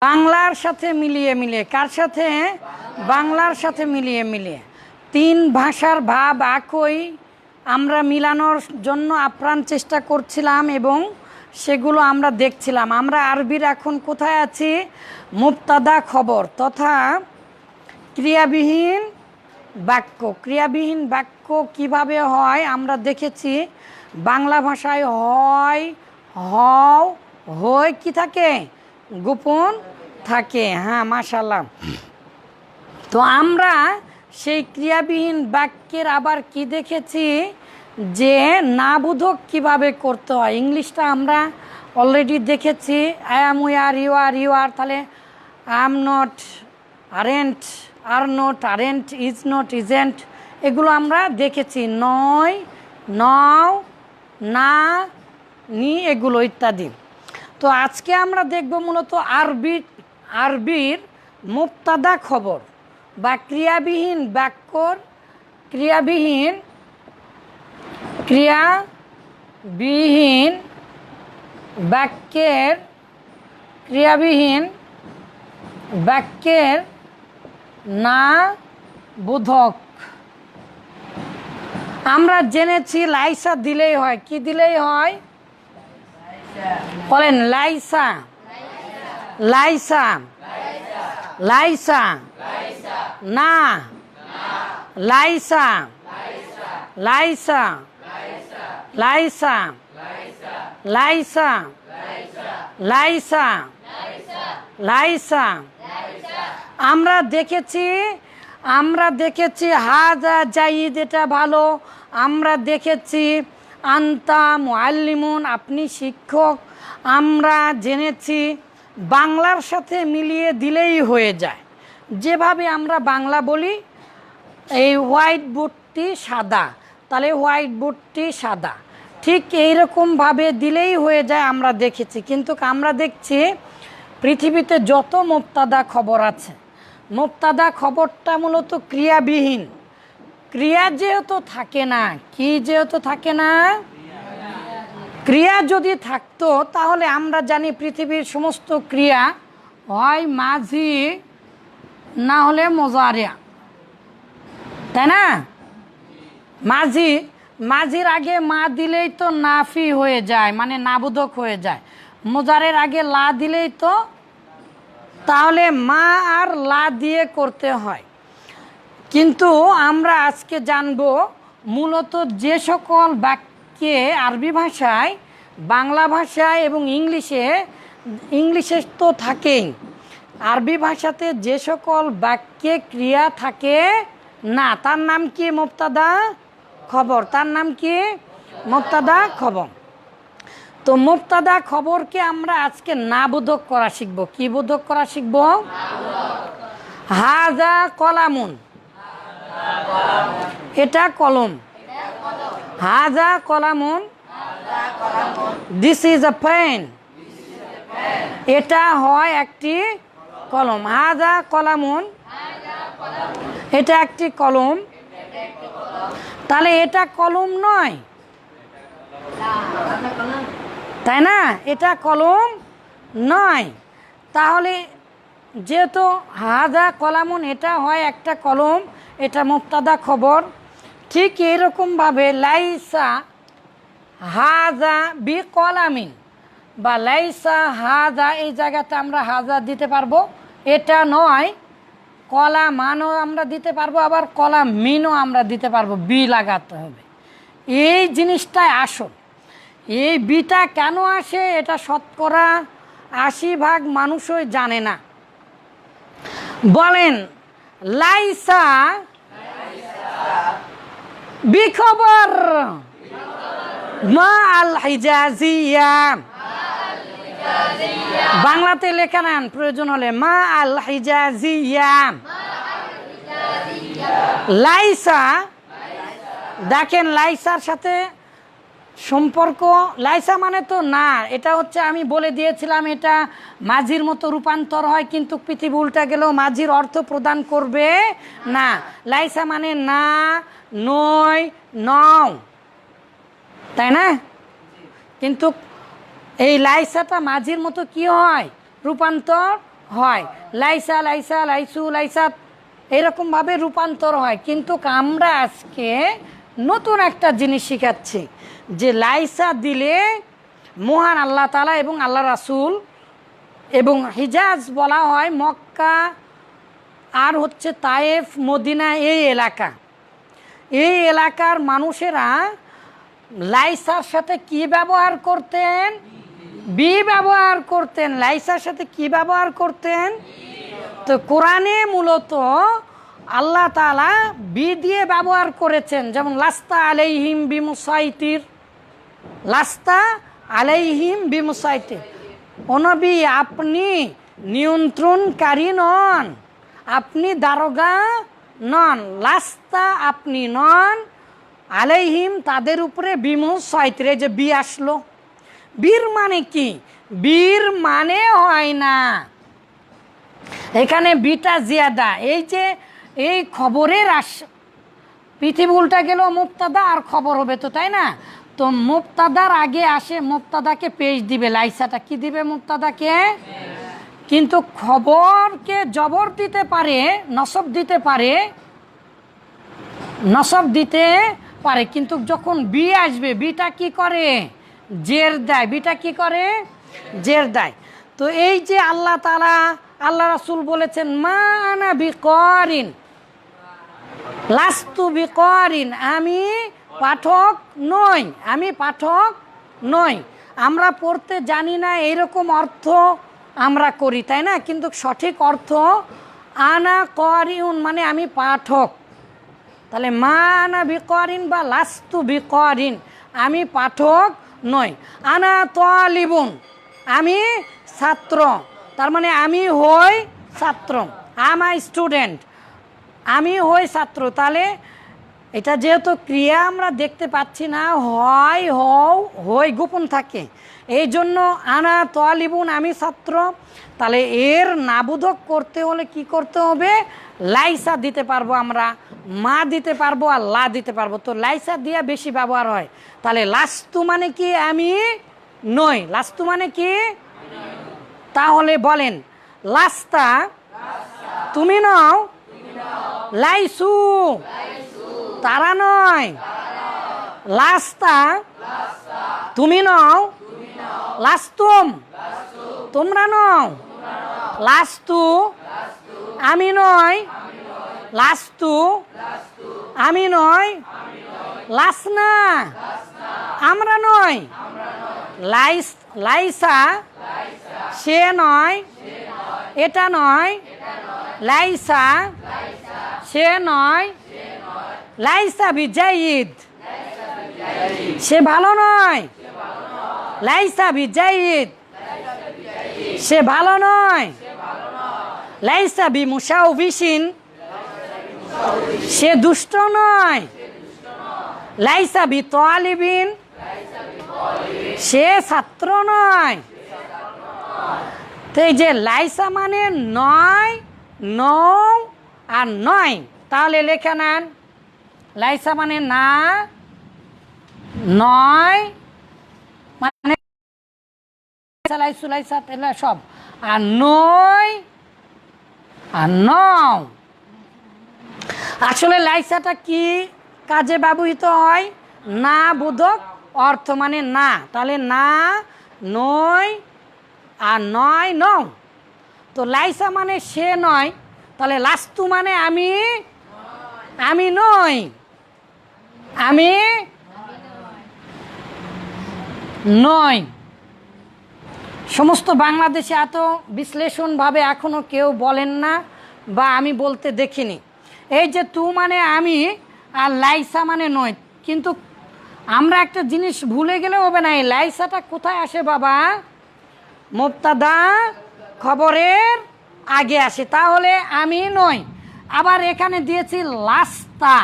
বাংলার সাথে মিলিয়ে মিলিয়ে কার সাথে বাংলার সাথে মিলিয়ে মিলিয়ে তিন ভাষার ভাব একই আমরা মিলানোর জন্য আপ্রাণ চেষ্টা করছিলাম এবং সেগুলো আমরা দেখছিলাম। আমরা আরবির এখন কোথায় আছি? মুবতাদা খবর তথা ক্রিয়াবিহীন বাক্য। ক্রিয়াবিহীন বাক্য কিভাবে হয় আমরা দেখেছি। বাংলা ভাষায় হয়, হও, হয় কি থাকে? গোপন থাকে। হ্যাঁ, মাশাআল্লাহ। তো আমরা সেই ক্রিয়াবিহীন বাক্যের আবার কি দেখেছি যে না বোধক কীভাবে করতে হয়। ইংলিশটা আমরা অলরেডি দেখেছি। I am, we are, you are, তাহলে I am not, aren't, are not, aren't, is not, isn't, এগুলো আমরা দেখেছি। নয়, নও, না, নি, এগুলো ইত্যাদি। তো আজকে আমরা দেখব মূলত আরবির মুবতাদা খবর বা ক্রিয়াবিহীন বাক্যর ক্রিয়াবিহীন বাক্যের না বোধক। আমরা জেনেছি লাইসা দিলেই হয়। কি দিলেই হয় বলেন? লাইসা, লাইসা, লাইসা, না, লাইসা, লাইসা, লাইসা, লাইসা, লাইসা, লাইসা। আমরা দেখেছি হাজা জাইদ, এটা ভালো। আমরা দেখেছি আন্তা মুআল্লিমুন, আপনি শিক্ষক। আমরা জেনেছি বাংলার সাথে মিলিয়ে দিলেই হয়ে যায়। যেভাবে আমরা বাংলা বলি এই হোয়াইট বোর্ডটি সাদা, তাহলে হোয়াইট বোর্ডটি সাদা, ঠিক এইরকমভাবে দিলেই হয়ে যায় আমরা দেখেছি। কিন্তু আমরা দেখছি পৃথিবীতে যত মুবতাদা খবর আছে, মুবতাদা খবরটা মূলত ক্রিয়াবিহীন। ক্রিয়া যেহেতু থাকে না, কি যেহেতু থাকে না, ক্রিয়া যদি থাকতো তাহলে আমরা জানি পৃথিবীর সমস্ত ক্রিয়া হয় মাঝি না হলে মোজারিয়া, তাই না? মাঝির আগে মা দিলেই তো নাফি হয়ে যায়, মানে নাবোধক হয়ে যায়। মোজারের আগে লা দিলেই তো, তাহলে মা আর লা দিয়ে করতে হয়। কিন্তু আমরা আজকে জানব মূলত যে সকল বাক্যে আরবি ভাষায়, বাংলা ভাষায় এবং ইংলিশে তো থাকেই, আরবি ভাষাতে যে সকল বাক্যে ক্রিয়া থাকে না, তার নাম কি? মুবতাদা খবর। তার নাম কি? মুবতাদা খবর। তো মুবতাদা খবরকে আমরা আজকে না বোধক করা শিখব। কি বোধক করা শিখব? হাজা কলামুন, এটা কলম। হাজা কলামুন, দিস ইজ আ পেন, এটা হয় একটি কলম। হাজা কলামুন, এটা একটি কলম। তাহলে এটা কলম নয়, তাই না? এটা কলম নয়। তাহলে যেহেতু হাজা কলামুন এটা হয় একটা কলম, এটা মুবতাদা খবর। ঠিক এরকমভাবে লাইসা হাজা বি কলামিন বা লাইসা হাজা, এই জায়গাতে আমরা হাজা দিতে পারবো, এটা নয়। কলা মানও আমরা দিতে পারবো, আবার কলা মিনও আমরা দিতে পারবো, বি লাগাতে হবে। এই জিনিসটাই আসল। এই বিটা কেন আসে এটা শতকরা ৮০% মানুষই জানে না। বলেন লাইসা বিখবর মা আল হিজাজিয়া। বাংলাতে লেখা নেন প্রয়োজন হলে, মা আল হিজাজিয়া। লাইসা, দেখেন লাইসার সাথে সম্পর্ক, লাইসা মানে তো না, এটা হচ্ছে আমি বলে দিয়েছিলাম এটা মাঝির মতো রূপান্তর হয়, কিন্তু পৃথিবী উল্টা গেলেও মাঝির অর্থ প্রদান করবে না। লাইসা মানে না, নয়, নও, তাই না? কিন্তু এই লাইসাটা মাঝির মতো কি হয়? রূপান্তর হয়, লাইসা লাইসা লাইসু লাইসাত এরকমভাবে রূপান্তর হয়। কিন্তু আমরা আজকে নতুন একটা জিনিস শিখাচ্ছি যে লাইসা দিলে মহান আল্লাহ তাআলা এবং আল্লাহ রাসূল এবং হিজাজ বলা হয় মক্কা আর হচ্ছে তায়েফ মদিনা এই এলাকার মানুষেরা লাইসার সাথে কি ব্যবহার করতেন? বি ব্যবহার করতেন। লাইসার সাথে কি ব্যবহার করতেন? তো কোরআনে মূলত আল্লাহ তাআলা বি দিয়ে ব্যবহার করেছেন, যেমন লাস্তা আলাইহিম বিমুসাইতির, লাস্তা আলাইহিম বিমুসাইতির। ও নবী, আপনি নিয়ন্ত্রণকারী নন, আপনি দারোগা নন, লাস্তা আপনি নন, আলাইহিম তাদের উপরে বিমুসাইতির। এই যে বি আসলো, বীর মানে কি? বীর মানে হয় না, এখানে বিটা জিয়াদা। এই যে এই খবরের পৃথিবী উল্টা গেল মুবতাদা আর খবর হবে তো, তাই না? তো মুবতাদার আগে আসে, মুবতাদাকে পেশ দিবে, লাইসাটা কি দিবে? মুবতাদাকে। কিন্তু খবরকে জবর দিতে পারে, নসব দিতে পারে, নসব দিতে পারে। কিন্তু যখন বি আসবে, বিটা কি করে? জের দেয়। বিটা কি করে? জের দেয়। তো এই যে আল্লাহ তাআলা, আল্লাহ রাসূল বলেছেন মা আনা বিকারিন, লাস্তু বিকারিন, আমি পাঠক নই, আমি পাঠক নই। আমরা পড়তে জানি না এইরকম অর্থ আমরা করি, তাই না? কিন্তু সঠিক অর্থ আনা করিউন মানে আমি পাঠক। তাহলে মা আনা বিকারিন বা লাস্তু বিকারিন, আমি পাঠক নই। আনা তালিবুন, আমি ছাত্র, তার মানে আমি হই ছাত্র, আম আই স্টুডেন্ট, আমি হই ছাত্র। তাহলে এটা যেহেতু ক্রিয়া আমরা দেখতে পাচ্ছি না, হয় হও হই গোপন থাকে, এই জন্য আনা তালিবুন আমি ছাত্র। তাহলে এর নাবোধক করতে হলে কি করতে হবে? লাইসা দিতে পারবো আমরা, মা দিতে পারবো আর লা দিতে পারবো। তো লাইসা দিয়ে বেশি ব্যবহার হয়। তাহলে লাস্তু মানে কি? আমি নই। লাস্তু মানে কি? তাহলে বলেন লাস্তা তুমি নও, লাইসু তারা নয়, লাস্তা তুমি নও, লাস্তুম তোমরা নও, লাস্তু আমি নই, লাস্তু আমি নই, লাসনা আমরা নই, লাইসা সে নয়, এটা নয়, লাইসা সে নয়, লাইসা বিজাইদ সে ভালো নয়, লাইসা বিজাইদ সে ভালো নয়, লাইসা বিমুশাউবিশিন সে দুষ্ট নয়, লাইসা বিতালিবিন সে ছাত্র নয়। তো এই যে লাইসা মানে নয়, নও আর নয়, তাহলে লেখা নেন লাইসা মানে না, নয় মানে লাইসু লাইসা সব, আর নয় আর নও। আসলে লাইসাটা কি কাজে ব্যবহৃত হয়? না বোধক অর্থ মানে না। তাহলে না, নয় আর নয় নও। তো লাইসা মানে সে নয়, তাহলে লাস্তু মানে আমি, আমি নই, আমি নই। সমস্ত বাংলাদেশে এত বিশ্লেষণভাবে এখনো কেউ বলেন না, বা আমি বলতে দেখিনি। এই যে তু মানে আমি আর লাইসা মানে নয়। কিন্তু আমরা একটা জিনিস ভুলে গেলে হবে না, এই লাইসাটা কোথায় আসে বাবা? মুবতাদা খবরের আগে আসে। তাহলে আমি নই। আবার এখানে দিয়েছি লাস্তা,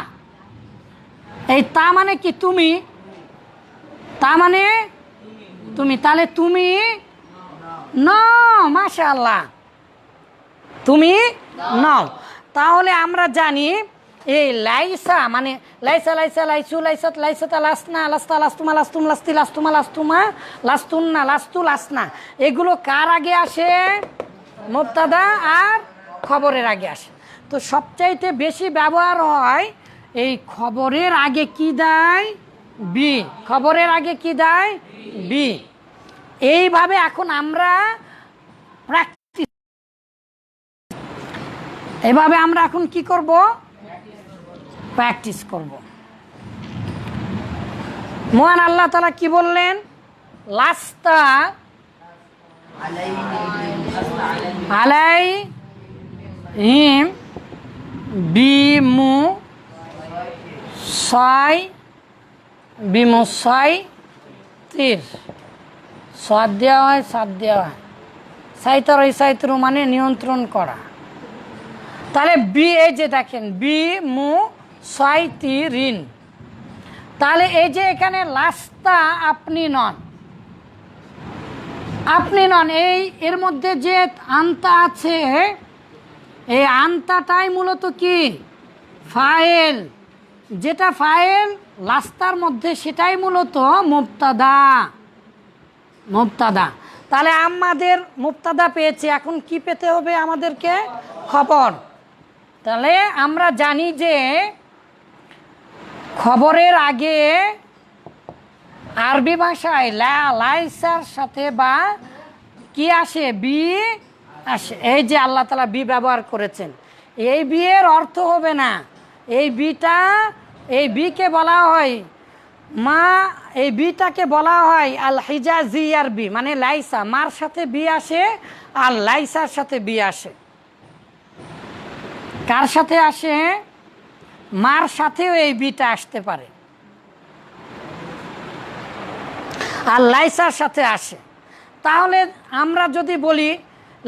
এই তা মানে কি? তুমি, তা মানে তুমি, তাহলে তুমি নও, মাশাআল্লাহ তুমি নও। তাহলে আমরা জানি এই লাইসা মানে লাইসা লাইসা লাইসু লাইসাত লাইসাতা লাসনা লাস্তা লাস্তুমা লাস্তুম লাস্তি লাস্তুমা লাস্তুমা লাস্তুন্না লাস্তু লাসনা, এগুলো কার আগে আসে? মুবতাদা আর খবরের আগে আসে। তো সবচাইতে বেশি ব্যবহার হয় এই খবরের আগে কি দেয়, বি। খবরের আগে কি দেয়, বি। এইভাবে এখন আমরা প্র্যাকটিস, এভাবে আমরা এখন কি করব, প্র্যাকটিস করব। মহান আল্লাহ তাআলা কি বললেন, লাস্তা আলাইহিম বিমুসাইতির। সাদ দেওয়া হয়, সাদ দেওয়া হয়, সাইতর সাইতরু মানে নিয়ন্ত্রণ করা। তাহলে বি, এই যে দেখেন বিমুসাইতিরিন, তাহলে এই যে এখানে লাস্তা আপনি নন, আপনি নন, এই এর মধ্যে যে আনতা আছে, এই আনতাটাই মূলত কি, ফাইল। যেটা ফাইল লাস্তার মধ্যে সেটাই মূলত মুবতাদা, মুবতাদা। তাহলে আমাদের মুবতাদা পেয়েছে, এখন কি পেতে হবে আমাদেরকে, খবর। তাহলে আমরা জানি যে খবরের আগে আরবি ভাষায় লাইসার সাথে বা কি আসে, বি আসে। এই যে আল্লাহ তাআলা বি ব্যবহার করেছেন, এই বি এর অর্থ হবে না, এই বিটা, এই বিকে বলা হয় মা, এই বিটাকে বলা হয় আল হিজাজি আর বি, মানে লাইসা, মার সাথে বি আসে আর লাইসার সাথে বি আসে। কার সাথে আসে, মার সাথেও এই বিটা আসতে পারে আর লাইসার সাথে আসে। তাহলে আমরা যদি বলি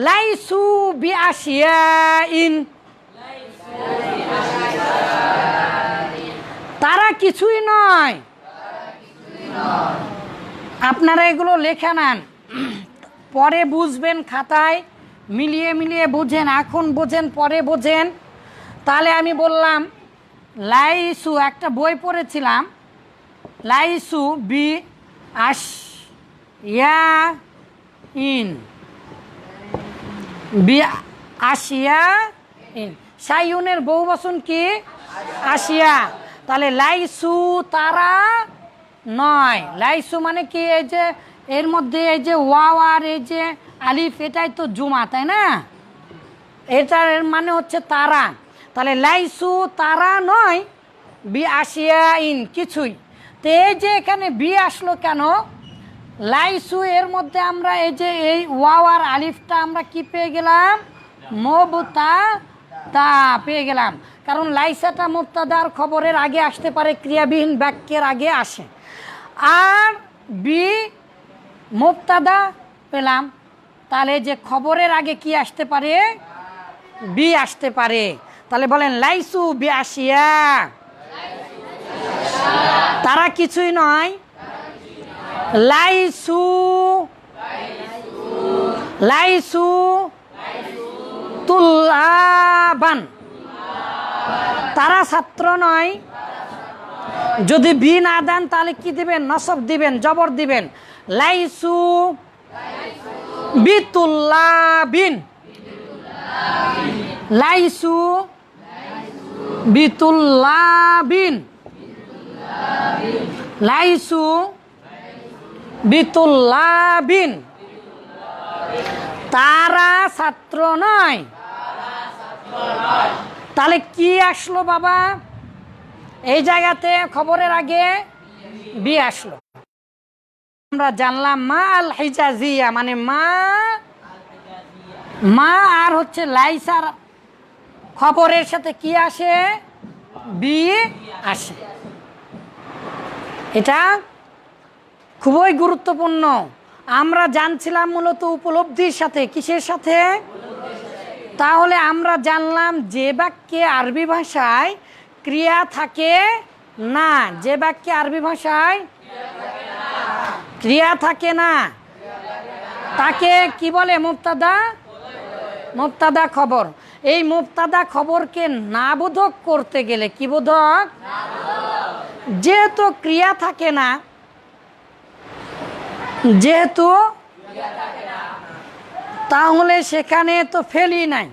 লাইসু বি আসিয়া ইন, তারা কিছুই নয়। আপনারা এগুলো লেখা নেন, পরে বুঝবেন, খাতায় মিলিয়ে মিলিয়ে বুঝেন, এখন বোঝেন পরে বোঝেন। তাহলে আমি বললাম লাইসু, একটা বই পড়েছিলাম, লাইসু বি আসিয়া ইন, বি আসিয়া ইন, সাইউনের বহুবচন কি, আসিয়া। তাহলে লাইসু তারা নয়, লাইসু মানে কি, এই যে এর মধ্যে এই যে ওয়াও আর এই যে আলিফ, এটাই তো জুমা, তাই না, এটার মানে হচ্ছে তারা। তাহলে লাইসু তারা নয়, বি আসিয়া ইন কিছুই। তো এই যে এখানে বি আসলো কেন, লাইসু এর মধ্যে আমরা এই যে এই ওয়াও আর আলিফটা আমরা কি পেয়ে গেলাম, মুবতাদা পেয়ে গেলাম। কারণ লাইসাটা মুবতাদার খবরের আগে আসতে পারে, ক্রিয়াবিহীন বাক্যের আগে আসে। আর বি মুবতাদা পেলাম, তাহলে যে খবরের আগে কি আসতে পারে, বি আসতে পারে। তাহলে বলেন লাইসু বি আসিয়া, তারা কিছুই নয়। লাইসু, লাইসু তুল্লাবান, তারা ছাত্র নয়। যদি বি না দেন তাহলে কি দিবেন, নসব দিবেন, জবর দিবেন, লাইসু বিতুল্লাবিন, লাইসু বিতুল্লাবিন, লাইসু বিতুল্লাবিন, তারা ছাত্র নয়। তাহলে কি আসলো বাবা, এই জায়গাতে খবরের আগে বি আসলো। আমরা জানলাম মা আল হিজাজিয়া, মানে মা, মা আর হচ্ছে লাইসার খবরের সাথে কি আসে, বি আসে। এটা খুবই গুরুত্বপূর্ণ। আমরা জানছিলাম মূলত উপলব্ধির সাথে, কিসের সাথে, তাহলে আমরা জানলাম যে বাক্যে আরবি ভাষায় ক্রিয়া থাকে না, যে বাক্যে আরবি ভাষায় ক্রিয়া থাকে না তাকে কি বলে, মুবতাদা, মুবতাদা খবর। এই মুবতাদা খবরকে না বোধক করতে গেলে কি বোধক, যেহেতু ক্রিয়া থাকে না, যেহেতু তাহলে সেখানে তো ফেলই নাই।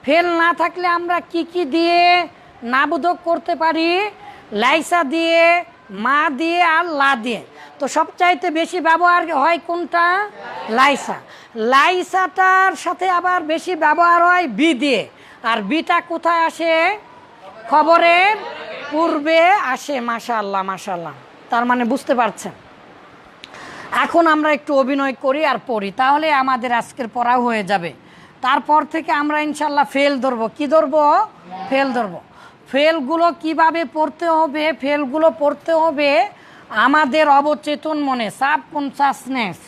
ফেল না থাকলে আমরা কি কি দিয়ে নাবোধক করতে পারি? লাইসা দিয়ে, মা দিয়ে আর লা দিয়ে। তো সবচাইতে বেশি ব্যবহার হয় কোনটা? লাইসা। লাইসাটার সাথে আবার বেশি ব্যবহার হয় বি দিয়ে। আর বিটা কোথায় আসে? খবরের পূর্বে আসে। মাশাআল্লাহ মাশাআল্লাহ। তার মানে বুঝতে পারছেন। এখন আমরা একটু অভিনয় করি আর পড়ি, তাহলে আমাদের আজকের পড়া হয়ে যাবে। তারপর থেকে আমরা ইনশাল্লাহ ফেল ধরবো। কি ধরবো? ফেল ধরবো। ফেলগুলো কিভাবে পড়তে হবে? ফেলগুলো পড়তে হবে আমাদের অবচেতন মনে, সাবকনসাসনেস,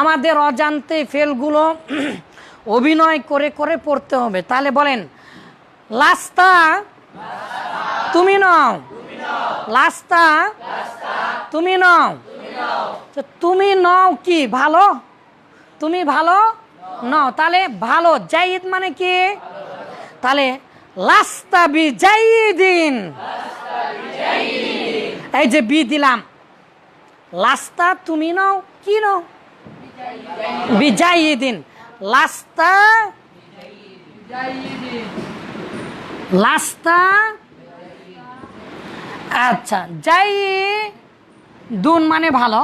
আমাদের অজান্তে ফেলগুলো অভিনয় করে করে পড়তে হবে। তাহলে বলেন, লাস্তা তুমি নাও, লাস্তা তুমি নাও। তো তুমি নাও কি? ভালো। তুমি ভালো নাও, তাহলে ভালো। জাইদ মানে কি? তাহলে লাস্তা বি জাইদিন, এই যে বি দিলাম। লাস্তা তুমি নাও কি নাও? বিজাইদিন। লাস্তা, লাস্তা, আচ্ছা। যাই দুন মানে ভালো,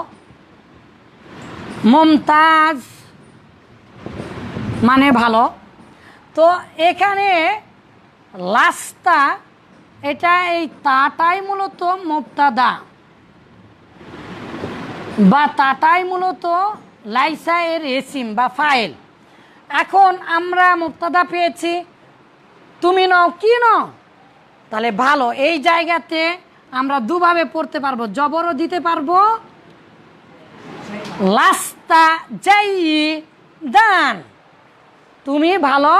মমতাজ মানে ভালো। তো এখানে লাস্তা, এটা এই তাটাই মূলত মুবতাদা বা তাটাই মূলত লাইসা এর এসিম বা ফাইল। এখন আমরা মুবতাদা পেয়েছি, তুমি নাও কি নাও, তাহলে ভালো। এই জায়গাতে আমরা দুভাবে পড়তে পারবো, জবরও দিতে পারবো, লাস্তা যাই দান, তুমি ভালো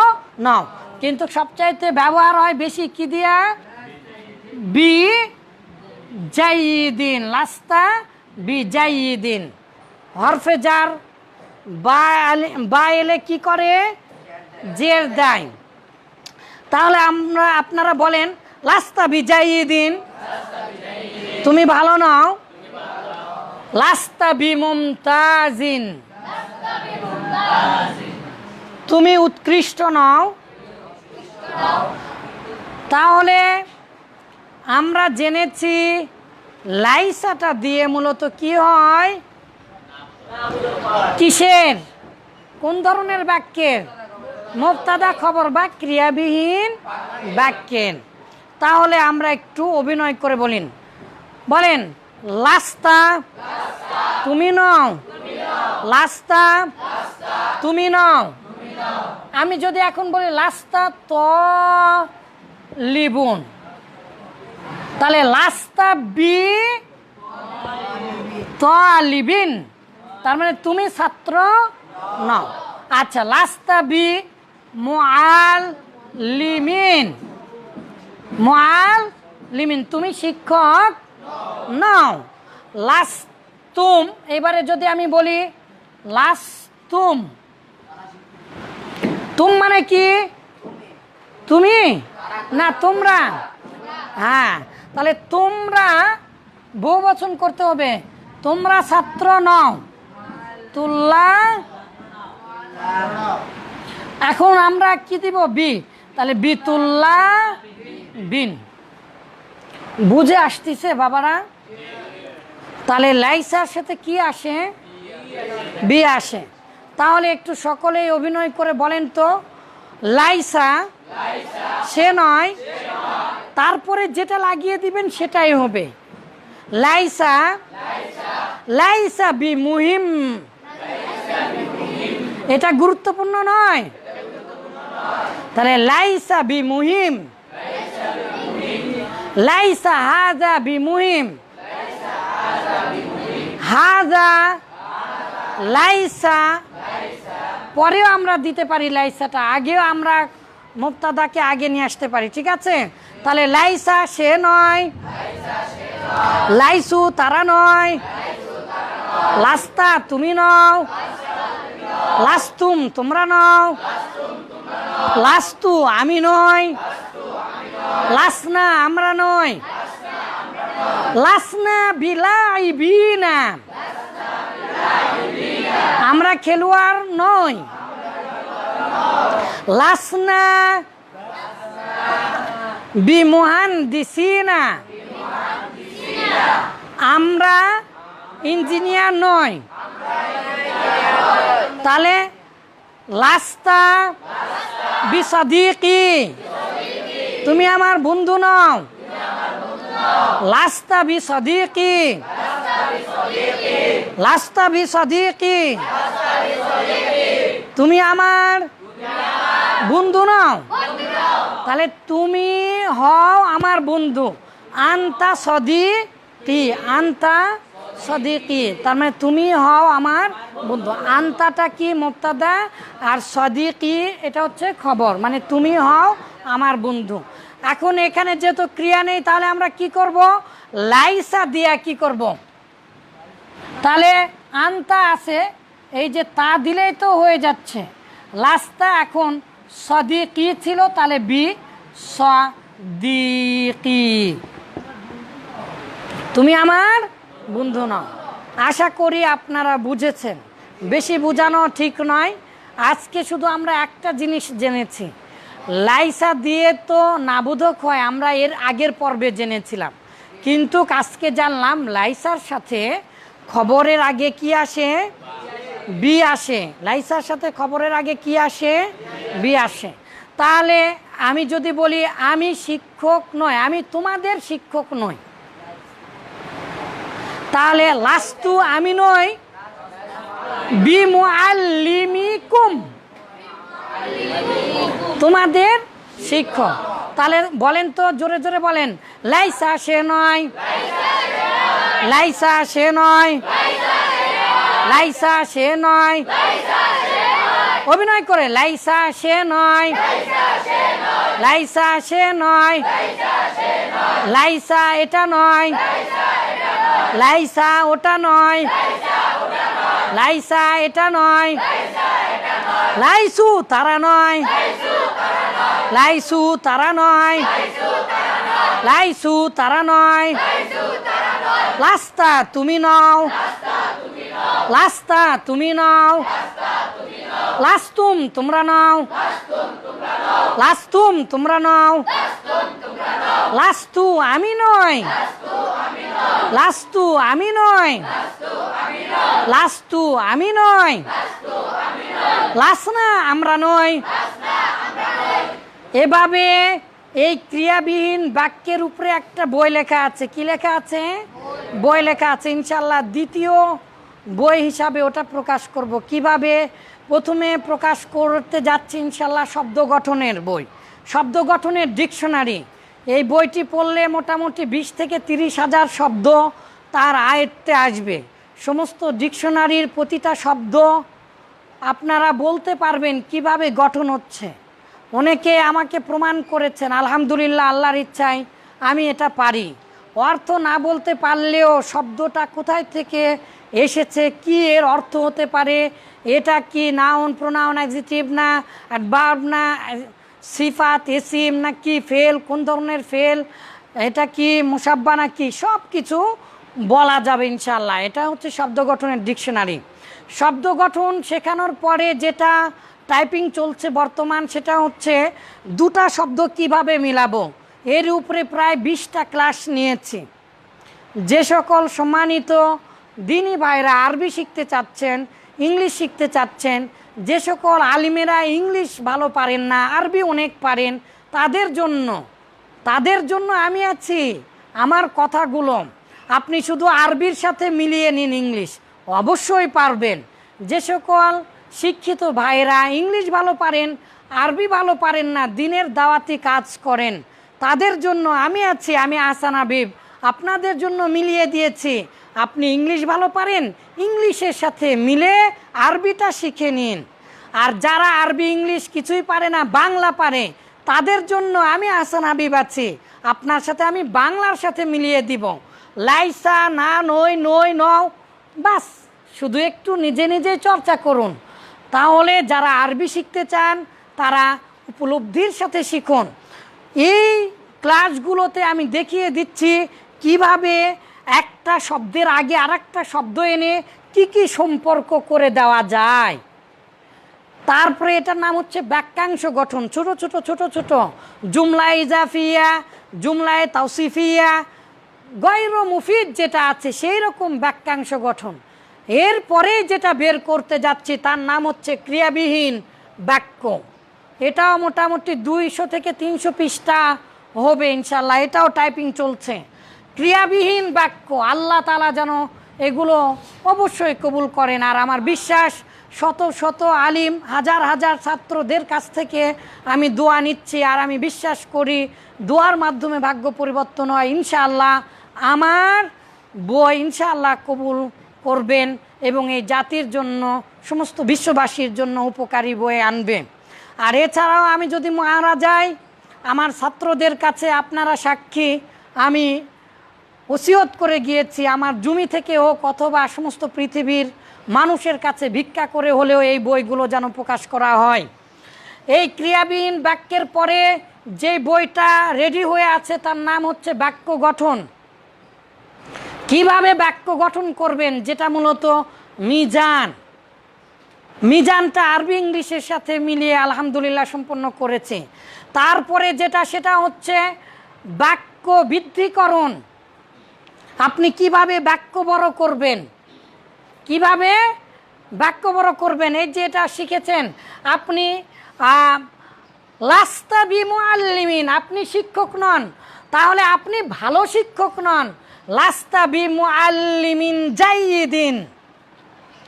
নাও। কিন্তু সবচাইতে ব্যবহার হয় বেশি কি দিয়া? বি জাইদিন। লাস্তা বি জাইদিন। হরফে জার বা এলে কি করে? জের দেয়। তাহলে আপনারা বলেন, লাস্তা বি জাইদিন, তুমি ভালো নাও। লাস্তা বি মুমতাজিন, তুমি উৎকৃষ্ট নাও। তাহলে আমরা জেনেছি লাইসাটা দিয়ে মূলত কি হয়? কিসের? কোন ধরনের বাক্যের? মুবতাদা খবর বা ক্রিয়াবিহীন বাক্যের। তাহলে আমরা একটু অভিনয় করে বলেন, লাস্তা তুমি নাও, লাস্তা তুমি নাও। আমি যদি এখন বলি লাস্তা ত লিবুন, তাহলে লাস্তা বি ত লিবিন, তার মানে তুমি ছাত্র নাও। আচ্ছা, লাস্তা বি মুআল লিমিন, মুআল লিমিন, তুমি শিক্ষক নাও। লাস্তুম, এবারে যদি আমি বলি লাস্তুম, তুম মানে কি? তুমি না তোমরা? হ্যাঁ, তাহলে তোমরা বহুবচন করতে হবে, তোমরা ছাত্র নাও, তুল্লা। এখন আমরা কি দিব? বি। তাহলে বিতুল্লা বিন। বুঝে আসতেছে বাবারা? তাহলে লাইসার সাথে কি আসে? বি আসে। তাহলে একটু সকলেই অভিনয় করে বলেন তো, লাইসা সে নয়, তারপরে যেটা লাগিয়ে দিবেন সেটাই হবে। লাইসা, লাইসা বি মুহিম, এটা গুরুত্বপূর্ণ নয়। তাহলে লাইসা বি মুহিম, লাইসা হাজা বি মুহিম, হাজা লাইসা। পরেও আমরা দিতে পারি লাইসাটা, আগেও আমরা মুবতাদাকে আগে নিয়ে আসতে পারি, ঠিক আছে? তাহলে লাইসা সে নয়, লাইসু তারা নয়, লাস্তা তুমি নও, লাস্তুম তোমরা নও, লাস্তু আমি নই, লাসনা আমরা নই, লাসনা বিলাইবিনা আমরা খেলোয়াড় নই, লাসনা বিমুহান্দিসিনা, আমরা ইঞ্জিনিয়ার নই। তাহলে লাস্তা বিসাদিকি, তুমি আমার বন্ধু নও। লাস্তা বিসাদিকি, লাস্তা বিসাদিকি, তুমি আমার বন্ধু নও। তাহলে তুমি হও আমার বন্ধু। আন্তা সদিকি, আন্তা সদিকি, তার মানে তুমি হও আমার বন্ধু। আন্তাটা কি মুবতাদা, আর সদিকি এটা হচ্ছে খবর, মানে তুমি হও আমার বন্ধু। এখন এখানে যেহেতু ক্রিয়া নেই, তাহলে আমরা কি করব? লাইসা দিয়া কি করব? তাহলে আন্তা আছে, এই যে তা দিলেই তো হয়ে যাচ্ছে। লাস্তা এখন সদিকি ছিল, তাহলে বি সদিকি, তুমি আমার বন্ধু নও। আশা করি আপনারা বুঝেছেন। বেশি বোঝানো ঠিক নয়। আজকে শুধু আমরা একটা জিনিস জেনেছি, লাইসা দিয়ে তো নাবোধক হয়, আমরা এর আগের পর্বে জেনেছিলাম। কিন্তু আজকে জানলাম লাইসার সাথে খবরের আগে কি আসে? বি আসে। লাইসার সাথে খবরের আগে কি আসে? বি আসে। তাহলে আমি যদি বলি আমি শিক্ষক নই, আমি তোমাদের শিক্ষক নই, তাহলে লাস্তু আমি নই বিমুআল্লিমিকুম, তোমাদের শিক্ষক। তাহলে বলেন তো, জোরে জোরে বলেন, লাইসা সে নয়, লাইসা সে নয়, লাইসা সে নয়, অভিনয় করে, লাইসা সে নয়, লাইসা সে নয়, লাইসা এটা নয়, লাইসা ওটা নয়, লাইসা এটা নয়, লাইসু তারা নয়, লাইসু তারা নয়, লাইসু তারা নয়, লাস্তা তুমি নও, লাস্তা তুমি নও, লাস্তুম তোমরা নও, লাস্তুম তোমরা নও, লাস্তু আমি নই, লাস্তু আমি নই, লাস্তু আমি নই, লাসনা আমরা নই। এভাবে এই ক্রিয়াবিহীন বাক্যের উপরে একটা বই লেখা আছে। কি লেখা আছে? বই লেখা আছে। ইনশাল্লাহ দ্বিতীয় বই হিসাবে ওটা প্রকাশ করব। কিভাবে? প্রথমে প্রকাশ করতে যাচ্ছি ইনশাল্লাহ শব্দ গঠনের বই, শব্দ গঠনের ডিকশনারি। এই বইটি পড়লে মোটামুটি 20 থেকে 30 হাজার শব্দ তার আয়ত্তে আসবে। সমস্ত ডিকশনারির প্রতিটা শব্দ আপনারা বলতে পারবেন কিভাবে গঠন হচ্ছে। অনেকে আমাকে প্রমাণ করেছেন, আলহামদুলিল্লাহ, আল্লাহর ইচ্ছায় আমি এটা পারি। অর্থ না বলতে পারলেও শব্দটা কোথায় থেকে এসেছে, কি এর অর্থ হতে পারে, এটা কি নাউন, প্রোনাউন, অ্যাডজেক্টিভ না অ্যাডভার্ব না সিফাত, ইসিম না কি ফেল, কোন ধরনের ফেল, এটা কি মুসাব্বা না কি, সব কিছু বলা যাবে ইনশাআল্লাহ। এটা হচ্ছে শব্দ গঠনের ডিকশনারি। শব্দ গঠন শেখানোর পরে যেটা টাইপিং চলছে বর্তমান, সেটা হচ্ছে দুটা শব্দ কিভাবে মিলাবো, এর উপরে প্রায় 20টা ক্লাস নিয়েছি। যে সকল সম্মানিত দিনী ভাইরা আরবি শিখতে চাচ্ছেন, ইংলিশ শিখতে চাচ্ছেন, যে সকল আলিমেরা ইংলিশ ভালো পারেন না, আরবি অনেক পারেন, তাদের জন্য আমি আছি। আমার কথাগুলো আপনি শুধু আরবির সাথে মিলিয়ে নিন, ইংলিশ অবশ্যই পারবেন। যে সকল শিক্ষিত ভাইরা ইংলিশ ভালো পারেন, আরবি ভালো পারেন না, দিনের দাওয়াতি কাজ করেন, তাদের জন্য আমি আছি। আমি আহসান হাবিব আপনাদের জন্য মিলিয়ে দিয়েছি। আপনি ইংলিশ ভালো পারেন, ইংলিশের সাথে মিলে আরবিটা শিখে নিন। আর যারা আরবি ইংলিশ কিছুই পারে না, বাংলা পারে, তাদের জন্য আমি আহসান হাবিব আছি। আপনার সাথে আমি বাংলার সাথে মিলিয়ে দিব। লাইসা না, নই, নই, নও, বাস শুধু একটু নিজে নিজে চর্চা করুন। তাহলে যারা আরবি শিখতে চান তারা উপলব্ধির সাথে শিখুন। এই ক্লাসগুলোতে আমি দেখিয়ে দিচ্ছি কিভাবে একটা শব্দের আগে আরেকটা শব্দ এনে কি কি সম্পর্ক করে দেওয়া যায়। তারপরে এটার নাম হচ্ছে বাক্যাংশ গঠন, ছোট ছোট ছোট ছোট জুমলায় ইজাফিয়া, জুমলায় তাওসিফিয়া, গয়র মুফিদ যেটা আছে সেই রকম বাক্যাংশ গঠন। এরপরে যেটা বের করতে যাচ্ছি তার নাম হচ্ছে ক্রিয়াবিহীন বাক্য। এটাও মোটামুটি 200 থেকে 300 পৃষ্ঠা হবে ইনশাল্লাহ, এটাও টাইপিং চলছে। ক্রিয়াবিহীন বাক্য আল্লাহ তাআলা যেন এগুলো অবশ্যই কবুল করেন। আর আমার বিশ্বাস শত শত আলিম, হাজার হাজার ছাত্রদের কাছ থেকে আমি দোয়া নিচ্ছি, আর আমি বিশ্বাস করি দোয়ার মাধ্যমে ভাগ্য পরিবর্তন হয়। ইনশাআল্লাহ আমার বই ইনশাআল্লাহ কবুল করবেন এবং এই জাতির জন্য, সমস্ত বিশ্ববাসীর জন্য উপকারী বই আনবে। আর এছাড়াও আমি যদি মারা যাই, আমার ছাত্রদের কাছে আপনারা সাক্ষী, আমি ওসিয়ত করে গিয়েছি আমার জমি থেকে হোক অথবা সমস্ত পৃথিবীর মানুষের কাছে ভিক্ষা করে হলেও এই বইগুলো যেন প্রকাশ করা হয়। এই ক্রিয়াবিহীন বাক্যের পরে যে বইটা রেডি হয়ে আছে তার নাম হচ্ছে বাক্য গঠন। কিভাবে বাক্য গঠন করবেন, যেটা মূলত মিজান, মিজানটা আরবি ইংলিশের সাথে মিলিয়ে আলহামদুলিল্লাহ সম্পন্ন করেছে। তারপরে যেটা সেটা হচ্ছে বাক্য বৃদ্ধিকরণ। আপনি কিভাবে বাক্য বড় করবেন, কিভাবে বাক্য বড় করবেন, এই যে এটা শিখেছেন আপনি। লাস্তা বি মুআল্লিমিন, আপনি শিক্ষক নন, তাহলে আপনি ভালো শিক্ষক নন। লাস্তা বি মুআল্লিমিন জাইয়িদিন,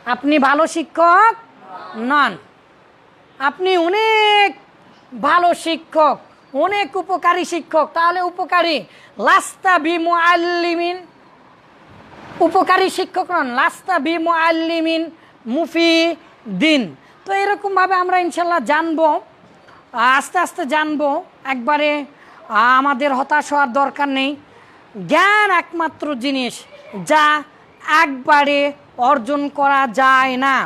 আপনি ভালো শিক্ষক নন, আপনি অনেক ভালো শিক্ষক, অনেক উপকারী শিক্ষক, তাহলে উপকারী। লাস্তা বি মুআল্লিমিন, উপকারী শিক্ষক নন। লাস্তা বি মুআল্লিমিন মুফিদিন। তো এরকমভাবে আমরা ইনশাল্লাহ জানবো, আস্তে আস্তে জানবো, একবারে আমাদের হতাশ হওয়ার দরকার নেই। জ্ঞান একমাত্র জিনিস যা একবারে অর্জন করা যায় না।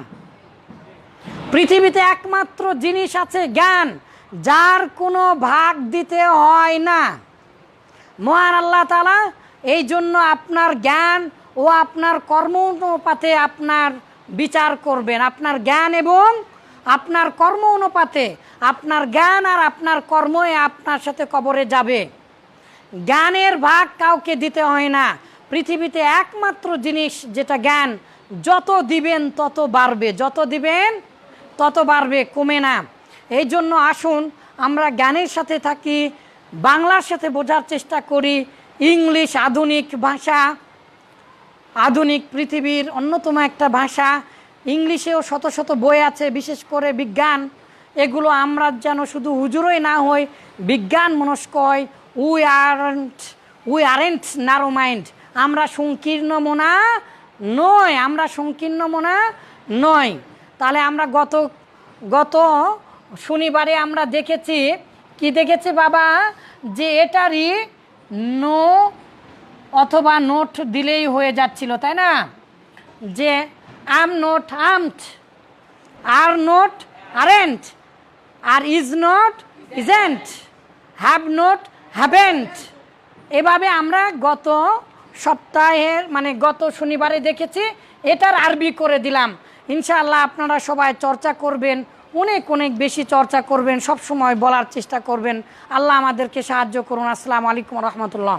পৃথিবীতে একমাত্র জিনিস আছে জ্ঞান, যার কোনো ভাগ দিতে হয় না। মহান আল্লাহ তাআলা এই জন্য আপনার জ্ঞান ও আপনার কর্ম অনুপাতে আপনার বিচার করবেন। আপনার জ্ঞান এবং আপনার কর্ম অনুপাতে, আপনার জ্ঞান আর আপনার কর্মই আপনার সাথে কবরে যাবে। জ্ঞানের ভাগ কাউকে দিতে হয় না। পৃথিবীতে একমাত্র জিনিস যেটা জ্ঞান, যত দিবেন তত বাড়বে, যত দিবেন তত বাড়বে, কমে না। এই জন্য আসুন আমরা জ্ঞানের সাথে থাকি, বাংলার সাথে বোঝার চেষ্টা করি। ইংলিশ আধুনিক ভাষা, আধুনিক পৃথিবীর অন্যতম একটা ভাষা। ইংলিশেও শত শত বই আছে, বিশেষ করে বিজ্ঞান। এগুলো আমরা যেন শুধু হুজুরই না হই, বিজ্ঞান মনস্ক হই। উই আরেন্ট ন্যারো মাইন্ড, আমরা সংকীর্ণ মনা নয়, আমরা সংকীর্ণ মনা নয়। তাহলে আমরা গত শনিবারে আমরা দেখেছি, কি দেখেছি বাবা, যে এটারই নো অথবা নোট দিলেই হয়ে যাচ্ছিল, তাই না? যে am not amn't, are not aren't, আর is not isn't, have not haven't. এভাবে আমরা গত সপ্তাহের মানে গত শনিবারে দেখেছি, এটার আরবি করে দিলাম। ইনশাআল্লাহ আপনারা সবাই চর্চা করবেন, অনেক অনেক বেশি চর্চা করবেন, সব সময় বলার চেষ্টা করবেন। আল্লাহ আমাদেরকে সাহায্য করুন। আসসালামু আলাইকুম রহমতুল্লাহ।